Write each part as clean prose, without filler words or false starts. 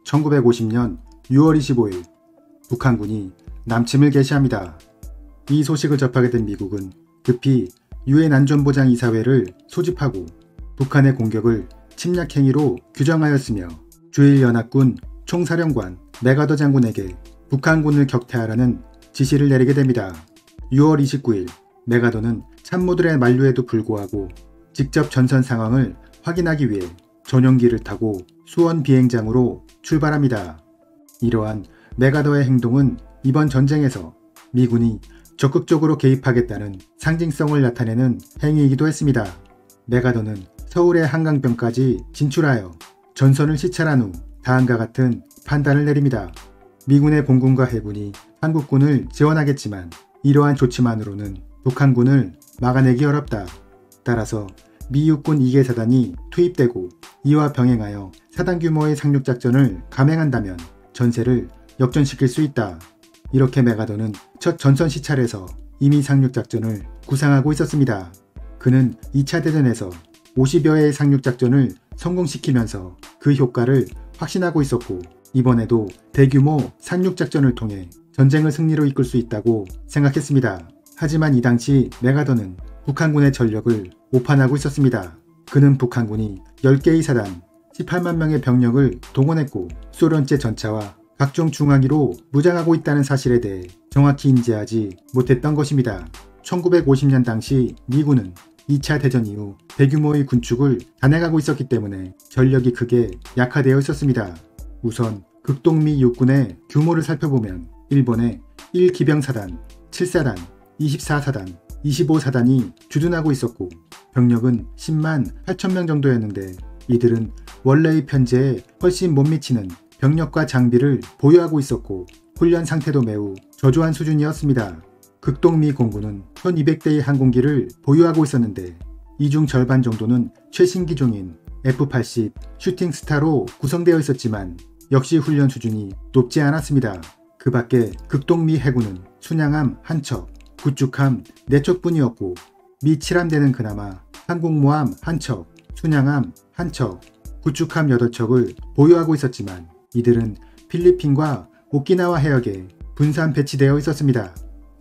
1950년 6월 25일 북한군이 남침을 개시합니다. 이 소식을 접하게 된 미국은 급히 유엔 안전보장이사회를 소집하고 북한의 공격을 침략행위로 규정하였으며 주일연합군 총사령관 맥아더 장군에게 북한군을 격퇴하라는 지시를 내리게 됩니다. 6월 29일 맥아더는 참모들의 만류에도 불구하고 직접 전선 상황을 확인하기 위해 전용기를 타고 수원 비행장으로 출발합니다. 이러한 맥아더의 행동은 이번 전쟁에서 미군이 적극적으로 개입하겠다는 상징성을 나타내는 행위이기도 했습니다. 맥아더는 서울의 한강변까지 진출하여 전선을 시찰한 후 다음과 같은 판단을 내립니다. 미군의 공군과 해군이 한국군을 지원하겠지만 이러한 조치만으로는 북한군을 막아내기 어렵다. 따라서 미 육군 2개 사단이 투입되고 이와 병행하여 사단 규모의 상륙작전을 감행한다면 전세를 역전시킬 수 있다. 이렇게 맥아더는 첫 전선 시찰에서 이미 상륙작전을 구상하고 있었습니다. 그는 2차 대전에서 50여 회의 상륙작전을 성공시키면서 그 효과를 확신하고 있었고 이번에도 대규모 상륙작전을 통해 전쟁을 승리로 이끌 수 있다고 생각했습니다. 하지만 이 당시 맥아더는 북한군의 전력을 오판하고 있었습니다. 그는 북한군이 10개의 사단, 18만 명의 병력을 동원했고 소련제 전차와 각종 중화기로 무장하고 있다는 사실에 대해 정확히 인지하지 못했던 것입니다. 1950년 당시 미군은 2차 대전 이후 대규모의 군축을 단행하고 있었기 때문에 전력이 크게 약화되어 있었습니다. 우선 극동미 육군의 규모를 살펴보면 일본의 1기병사단, 7사단, 24사단, 25사단이 주둔하고 있었고 병력은 10만 8천 명 정도였는데 이들은 원래의 편제에 훨씬 못 미치는 병력과 장비를 보유하고 있었고 훈련 상태도 매우 저조한 수준이었습니다. 극동미 공군은 1200대의 항공기를 보유하고 있었는데 이 중 절반 정도는 최신 기종인 F-80 슈팅스타로 구성되어 있었지만 역시 훈련 수준이 높지 않았습니다. 그 밖에 극동미 해군은 순양함 1척, 구축함 4척뿐이었고 미 7함대는 그나마 항공모함 1척, 순양함 1척, 구축함 8척을 보유하고 있었지만 이들은 필리핀과 오키나와 해역에 분산 배치되어 있었습니다.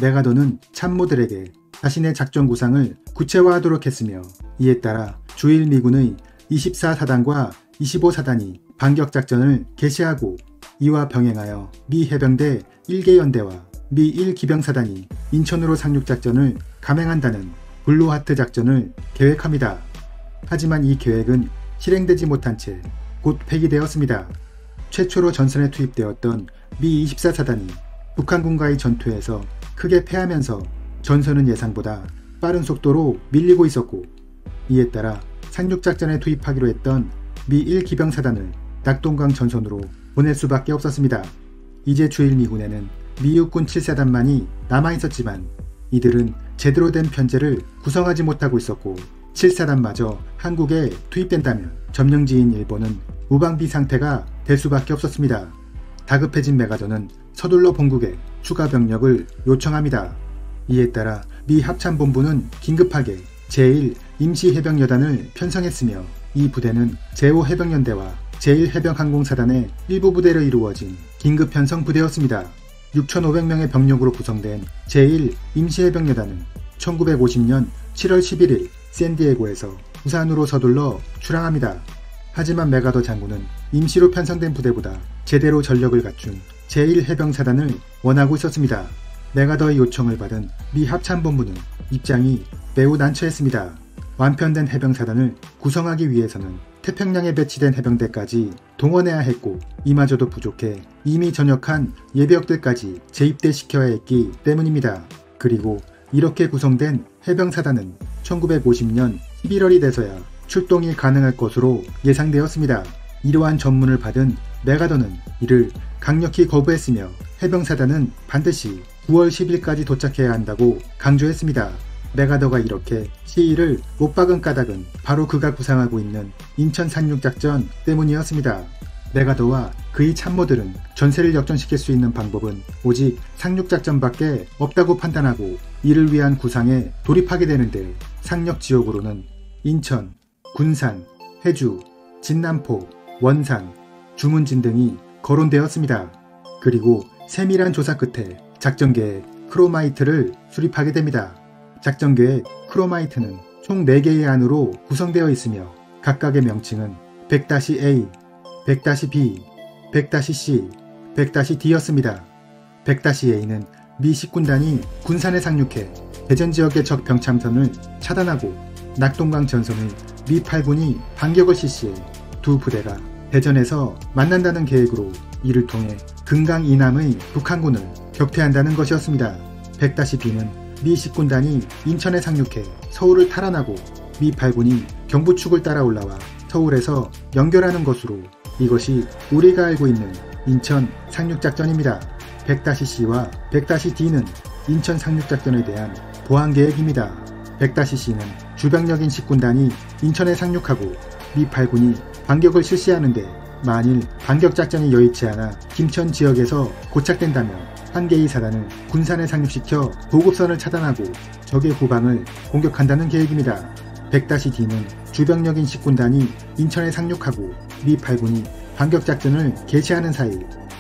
맥아더는 참모들에게 자신의 작전 구상을 구체화하도록 했으며 이에 따라 주일 미군의 24사단과 25사단이 반격작전을 개시하고 이와 병행하여 미 해병대 1개 연대와 미 1기병사단이 인천으로 상륙작전을 감행한다는 블루하트 작전을 계획합니다. 하지만 이 계획은 실행되지 못한 채 곧 폐기되었습니다. 최초로 전선에 투입되었던 미 24사단이 북한군과의 전투에서 크게 패하면서 전선은 예상보다 빠른 속도로 밀리고 있었고 이에 따라 상륙작전에 투입하기로 했던 미 1기병사단을 낙동강 전선으로 보낼 수밖에 없었습니다. 이제 주일 미군에는 미 육군 7사단만이 남아있었지만 이들은 제대로 된 편제를 구성하지 못하고 있었고 7사단마저 한국에 투입된다면 점령지인 일본은 무방비 상태가 될 수밖에 없었습니다. 다급해진 맥아더는 서둘러 본국에 추가 병력을 요청합니다. 이에 따라 미 합참본부는 긴급하게 제1임시해병여단을 편성했으며 이 부대는 제5해병연대와 제1해병항공사단의 일부 부대로 이루어진 긴급 편성 부대였습니다. 6,500명의 병력으로 구성된 제1임시해병여단은 1950년 7월 11일 샌디에고에서 부산으로 서둘러 출항합니다. 하지만 맥아더 장군은 임시로 편성된 부대보다 제대로 전력을 갖춘 제1해병사단을 원하고 있었습니다. 맥아더의 요청을 받은 미 합참본부는 입장이 매우 난처했습니다. 완편된 해병사단을 구성하기 위해서는 태평양에 배치된 해병대까지 동원해야 했고 이마저도 부족해 이미 전역한 예비역들까지 재입대시켜야 했기 때문입니다. 그리고 이렇게 구성된 해병사단은 1950년 11월이 돼서야 출동이 가능할 것으로 예상되었습니다. 이러한 전문을 받은 맥아더는 이를 강력히 거부했으며 해병사단은 반드시 9월 10일까지 도착해야 한다고 강조했습니다. 맥아더가 이렇게 시일을 못 박은 까닭은 바로 그가 구상하고 있는 인천 상륙작전 때문이었습니다. 맥아더와 그의 참모들은 전세를 역전시킬 수 있는 방법은 오직 상륙작전밖에 없다고 판단하고 이를 위한 구상에 돌입하게 되는데 상륙지역으로는 인천, 군산, 해주, 진남포, 원산, 주문진 등이 거론되었습니다. 그리고 세밀한 조사 끝에 작전계획 크로마이트를 수립하게 됩니다. 작전계획 크로마이트는 총 4개의 안으로 구성되어 있으며 각각의 명칭은 100-A, 100-B, 100-C, 100-D였습니다. 100-A는 미 식군단이 군산에 상륙해 대전 지역의 적 병참선을 차단하고 낙동강 전선의 미 8군이 반격을 실시해 두 부대가 대전에서 만난다는 계획으로 이를 통해 금강 이남의 북한군을 격퇴한다는 것이었습니다. 100-B는 미 식군단이 인천에 상륙해 서울을 탈환하고 미 8군이 경부축을 따라 올라와 서울에서 연결하는 것으로 이것이 우리가 알고 있는 인천 상륙작전입니다. 100-C와 100-D는 인천 상륙작전에 대한 보완계획입니다. 100-C는 주병력인 식군단이 인천에 상륙하고 미 8군이 반격을 실시하는데 만일 반격작전이 여의치 않아 김천 지역에서 고착된다면 한 개의 사단을 군산에 상륙시켜 보급선을 차단하고 적의 후방을 공격한다는 계획입니다. 100-D는 주병력인 식군단이 인천에 상륙하고 미 8군이 반격작전을 개시하는 사이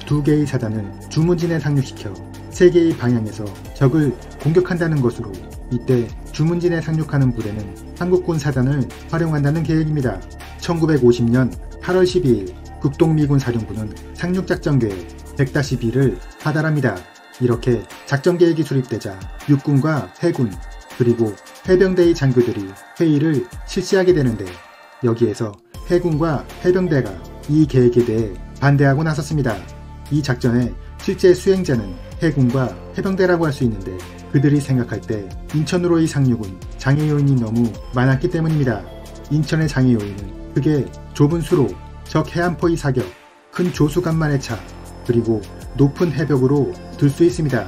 2개의 사단을 주문진에 상륙시켜 3개의 방향에서 적을 공격한다는 것으로 이때 주문진에 상륙하는 부대는 한국군 사단을 활용한다는 계획입니다. 1950년 8월 12일 국동미군 사령부는 상륙작전계획 100-B를 하달합니다. 이렇게 작전계획이 수립되자 육군과 해군 그리고 해병대의 장교들이 회의를 실시하게 되는데 여기에서 해군과 해병대가 이 계획에 대해 반대하고 나섰습니다. 이 작전의 실제 수행자는 해군과 해병대라고 할 수 있는데 그들이 생각할 때 인천으로의 상륙은 장애 요인이 너무 많았기 때문입니다. 인천의 장애 요인은 크게 좁은 수로, 적 해안포의 사격, 큰 조수간만의 차, 그리고 높은 해벽으로 들 수 있습니다.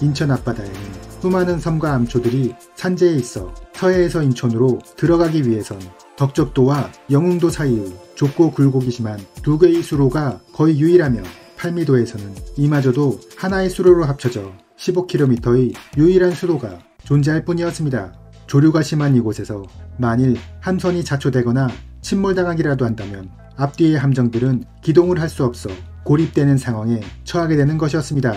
인천 앞바다에는 수많은 섬과 암초들이 산재에 있어 서해에서 인천으로 들어가기 위해선 덕적도와 영흥도 사이의 좁고 굴곡이 심한 2개의 수로가 거의 유일하며 팔미도에서는 이마저도 하나의 수로로 합쳐져 15km의 유일한 수로가 존재할 뿐이었습니다. 조류가 심한 이곳에서 만일 함선이 자초되거나 침몰당하기라도 한다면 앞뒤의 함정들은 기동을 할 수 없어 고립되는 상황에 처하게 되는 것이었습니다.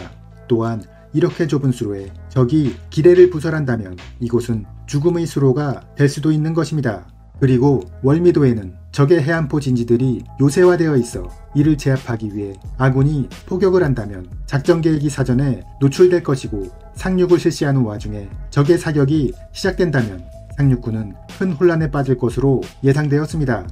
또한 이렇게 좁은 수로에 적이 기뢰를 부설한다면 이곳은 죽음의 수로가 될 수도 있는 것입니다. 그리고 월미도에는 적의 해안포 진지들이 요새화되어 있어 이를 제압하기 위해 아군이 포격을 한다면 작전계획이 사전에 노출될 것이고 상륙을 실시하는 와중에 적의 사격이 시작된다면 상륙군은 큰 혼란에 빠질 것으로 예상되었습니다.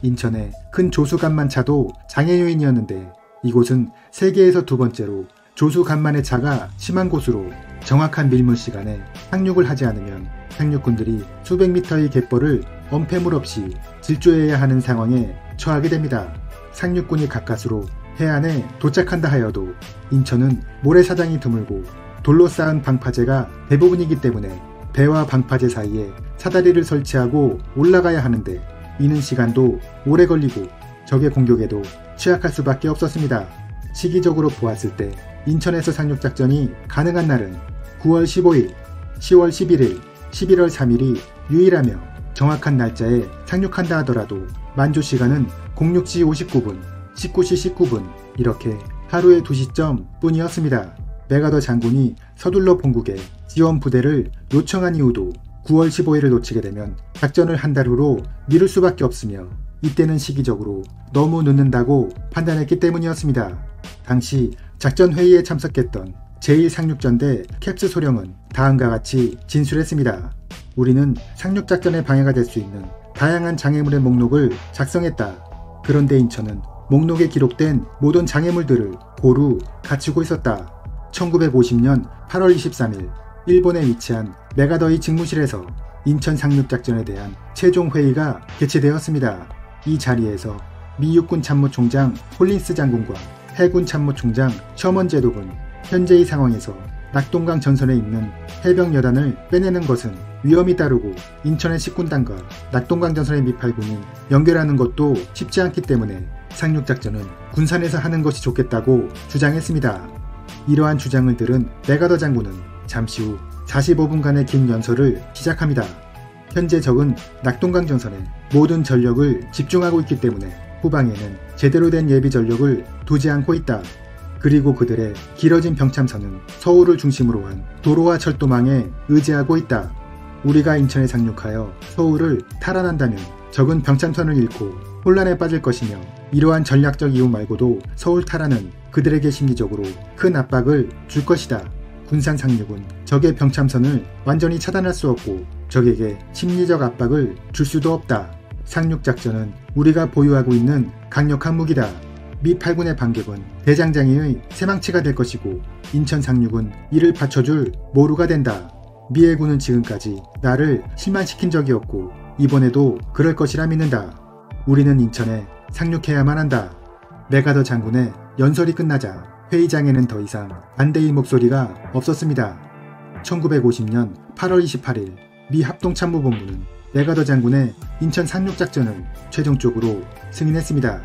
인천의 큰 조수간만 차도 장애 요인이었는데 이곳은 세계에서 2번째로 조수간만의 차가 심한 곳으로 정확한 밀물 시간에 상륙을 하지 않으면 상륙군들이 수백 미터의 갯벌을 엄폐물 없이 질주해야 하는 상황에 처하게 됩니다. 상륙군이 가까스로 해안에 도착한다 하여도 인천은 모래사장이 드물고 돌로 쌓은 방파제가 대부분이기 때문에 배와 방파제 사이에 사다리를 설치하고 올라가야 하는데 이는 시간도 오래 걸리고 적의 공격에도 취약할 수밖에 없었습니다. 시기적으로 보았을 때 인천에서 상륙작전이 가능한 날은 9월 15일, 10월 11일, 11월 3일이 유일하며 정확한 날짜에 상륙한다 하더라도 만조시간은 06시 59분, 19시 19분 이렇게 하루에 2시점 뿐이었습니다. 메가더 장군이 서둘러 본국에 지원 부대를 요청한 이후도 9월 15일을 놓치게 되면 작전을 한 달 후로 미룰 수밖에 없으며 이때는 시기적으로 너무 늦는다고 판단했기 때문이었습니다. 당시 작전회의에 참석했던 제1상륙전대 캡스 소령은 다음과 같이 진술했습니다. 우리는 상륙작전에 방해가 될 수 있는 다양한 장애물의 목록을 작성했다. 그런데 인천은 목록에 기록된 모든 장애물들을 고루 갖추고 있었다. 1950년 8월 23일 일본에 위치한 메가더의 직무실에서 인천 상륙작전에 대한 최종 회의가 개최되었습니다. 이 자리에서 미 육군 참모총장 콜린스 장군과 해군 참모총장 셔먼 제독은 현재의 상황에서 낙동강 전선에 있는 해병 여단을 빼내는 것은 위험이 따르고 인천의 식군단과 낙동강 전선의 미 8군이 연결하는 것도 쉽지 않기 때문에 상륙작전은 군산에서 하는 것이 좋겠다고 주장했습니다. 이러한 주장을 들은 메가더 장군은 잠시 후 45분간의 긴 연설을 시작합니다. 현재 적은 낙동강 전선에 모든 전력을 집중하고 있기 때문에 후방에는 제대로 된 예비 전력을 두지 않고 있다. 그리고 그들의 길어진 병참선은 서울을 중심으로 한 도로와 철도망에 의지하고 있다. 우리가 인천에 상륙하여 서울을 탈환한다면 적은 병참선을 잃고 혼란에 빠질 것이며, 이러한 전략적 이유 말고도 서울 탈환은 그들에게 심리적으로 큰 압박을 줄 것이다. 군산 상륙은 적의 병참선을 완전히 차단할 수 없고 적에게 심리적 압박을 줄 수도 없다. 상륙작전은 우리가 보유하고 있는 강력한 무기다. 미 8군의 반격은 대장장이의 새망치가 될 것이고 인천 상륙은 이를 받쳐줄 모루가 된다. 미 해군은 지금까지 나를 실망시킨 적이 없고 이번에도 그럴 것이라 믿는다. 우리는 인천에 상륙해야만 한다. 메가더 장군의 연설이 끝나자 회의장에는 더 이상 반대의 목소리가 없었습니다. 1950년 8월 28일 미 합동참모본부는 메가더 장군의 인천 상륙작전을 최종적으로 승인했습니다.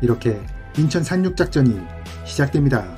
이렇게 인천 상륙작전이 시작됩니다.